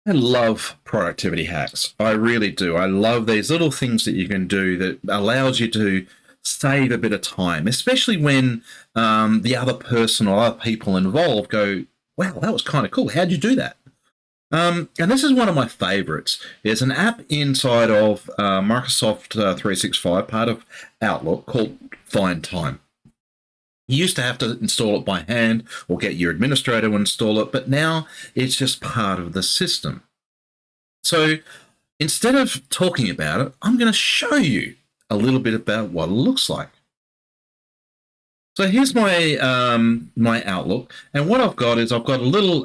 I love productivity hacks. I really do. I love these little things that you can do that allows you to save a bit of time, especially when the other person or other people involved go, "Wow, that was kind of cool. How'd you do that?" And this is one of my favorites. There's an app inside of Microsoft 365, part of Outlook, called Find Time. You used to have to install it by hand or get your administrator to install it, but now it's just part of the system. So instead of talking about it, I'm going to show you a little bit about what it looks like. So here's my Outlook, and what I've got is I've got a little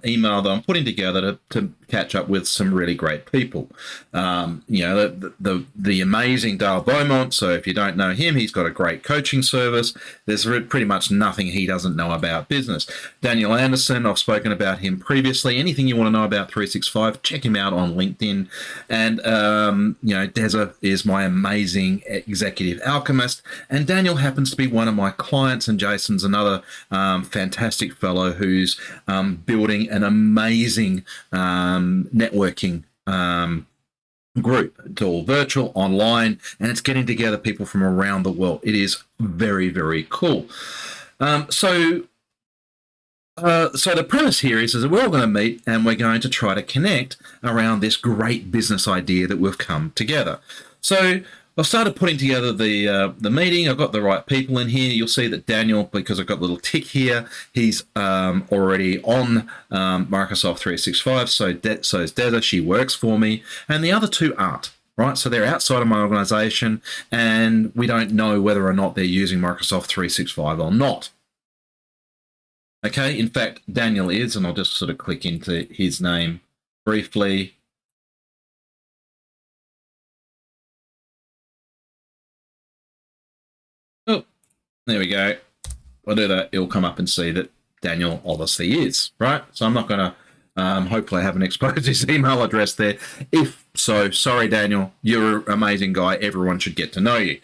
email that I'm putting together to catch up with some really great people. The amazing Dale Beaumont. So if you don't know him, he's got a great coaching service. There's pretty much nothing he doesn't know about business. Daniel Anderson, I've spoken about him previously. Anything you want to know about 365, check him out on LinkedIn. And Deza is my amazing executive alchemist, and Daniel happens to be one of my clients, and Jason's another fantastic fellow who's building an amazing networking group. It's all virtual, online, and it's getting together people from around the world. It is very, very cool. So the premise here is that we're all going to meet and we're going to try to connect around this great business idea that we've come together. So I've started putting together the meeting. I've got the right people in here. You'll see that Daniel, because I've got a little tick here, he's already on Microsoft 365. So is Deza. She works for me, and the other two aren't. Right, so they're outside of my organization, and we don't know whether or not they're using Microsoft 365 or not. Okay, in fact, Daniel is, and I'll just sort of click into his name briefly. Oh, there we go. I'll do that. It'll come up and see that Daniel obviously is, right? So I'm not going to hopefully I haven't exposed his email address there. If so, sorry, Daniel. You're an amazing guy. Everyone should get to know you.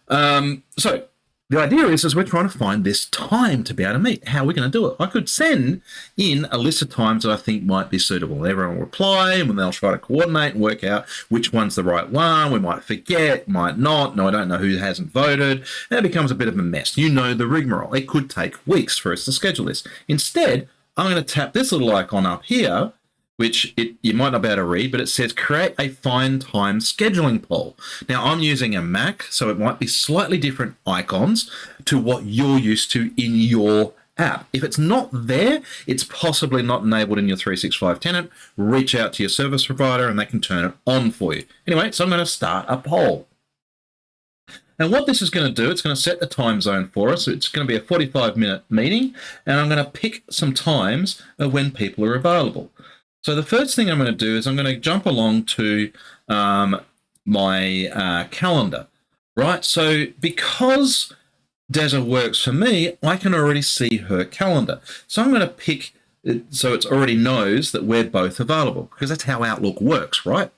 So the idea is we're trying to find this time to be able to meet. How are we going to do it? I could send in a list of times that I think might be suitable. Everyone will reply, and they'll try to coordinate and work out which one's the right one. We might forget, might not. No, I don't know who hasn't voted. And it becomes a bit of a mess. You know the rigmarole. It could take weeks for us to schedule this. Instead, I'm going to tap this little icon up here, which you might not be able to read, but it says create a find time scheduling poll. Now, I'm using a Mac, so it might be slightly different icons to what you're used to in your app. If it's not there, it's possibly not enabled in your 365 tenant. Reach out to your service provider and they can turn it on for you. Anyway, so I'm going to start a poll. And what this is going to do, it's going to set the time zone for us. It's going to be a 45-minute meeting, and I'm going to pick some times of when people are available. So the first thing I'm going to do is I'm going to jump along to my calendar, right? So because Deza works for me, I can already see her calendar. So I'm going to pick, so it already knows that we're both available, because that's how Outlook works, right?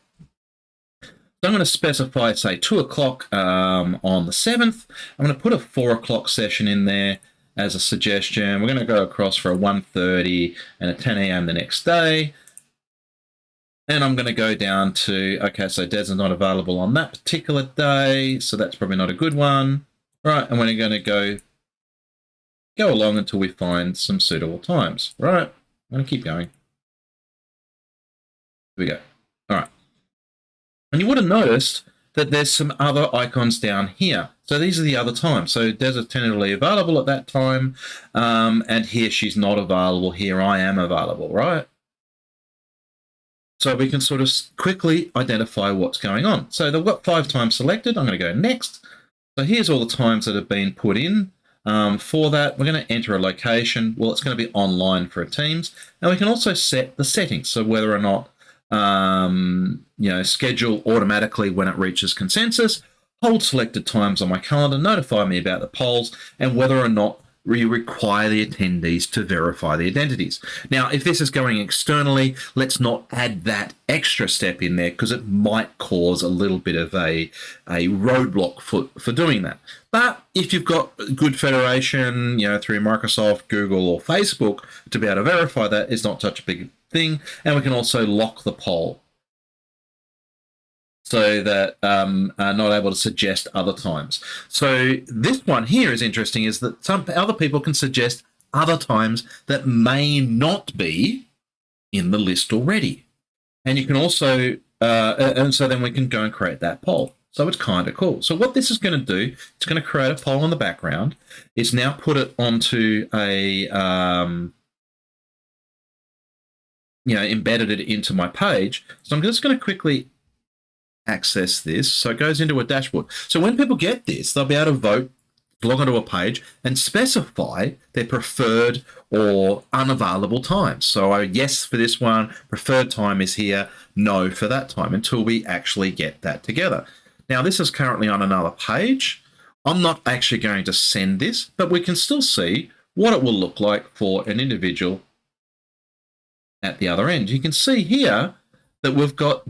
So I'm going to specify, say, 2 o'clock on the 7th. I'm going to put a 4 o'clock session in there as a suggestion. We're going to go across for a 1:30 and a 10 a.m. the next day. And I'm going to go down to, okay, so Des is not available on that particular day, so that's probably not a good one. Right, and we're going to go along until we find some suitable times. Right, I'm going to keep going. Here we go. All right. And you would have noticed that there's some other icons down here. So these are the other times. So Des is tentatively available at that time, and here she's not available. Here I am available, right? So we can sort of quickly identify what's going on. So they've got 5 times selected. I'm going to go next. So here's all the times that have been put in. For that, we're going to enter a location. Well, it's going to be online for a Teams. And we can also set the settings. So whether or not schedule automatically when it reaches consensus, hold selected times on my calendar, notify me about the polls, and whether or not you require the attendees to verify the identities. Now, if this is going externally, let's not add that extra step in there because it might cause a little bit of a roadblock for doing that. But if you've got good federation, through Microsoft, Google, or Facebook to be able to verify that, it's not such a big thing, and we can also lock the poll so that are not able to suggest other times. So this one here is interesting, is that some other people can suggest other times that may not be in the list already. And you can also, and so then we can go and create that poll. So it's kind of cool. So what this is going to do, it's going to create a poll in the background. It's now put it onto a, embedded it into my page. So I'm just going to quickly access this. So it goes into a dashboard. So when people get this, they'll be able to vote, log onto a page and specify their preferred or unavailable times. So yes for this one, preferred time is here, no for that time, until we actually get that together. Now this is currently on another page. I'm not actually going to send this, but we can still see what it will look like for an individual at the other end. You can see here that we've got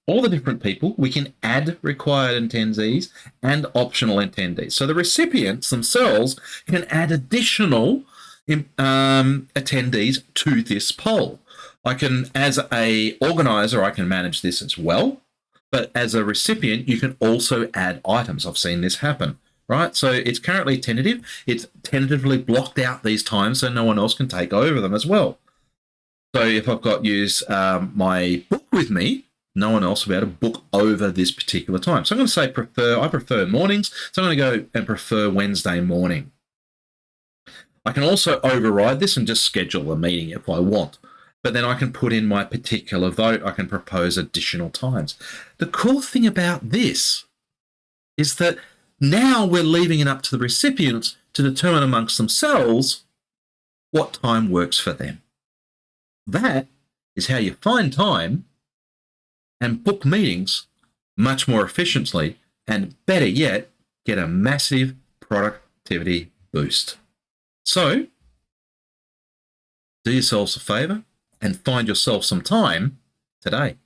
all the different people. We can add required attendees and optional attendees. So the recipients themselves can add additional attendees to this poll. I can, as a organizer, I can manage this as well. But as a recipient, you can also add items. I've seen this happen, right? So it's currently tentative. It's tentatively blocked out these times so no one else can take over them as well. So if I've got my book with me, no one else will be able to book over this particular time. So I'm going to say I prefer mornings. So I'm going to go and prefer Wednesday morning. I can also override this and just schedule a meeting if I want. But then I can put in my particular vote. I can propose additional times. The cool thing about this is that now we're leaving it up to the recipients to determine amongst themselves what time works for them. That is how you find time and book meetings much more efficiently, and better yet, get a massive productivity boost. So, do yourselves a favor and find yourself some time today.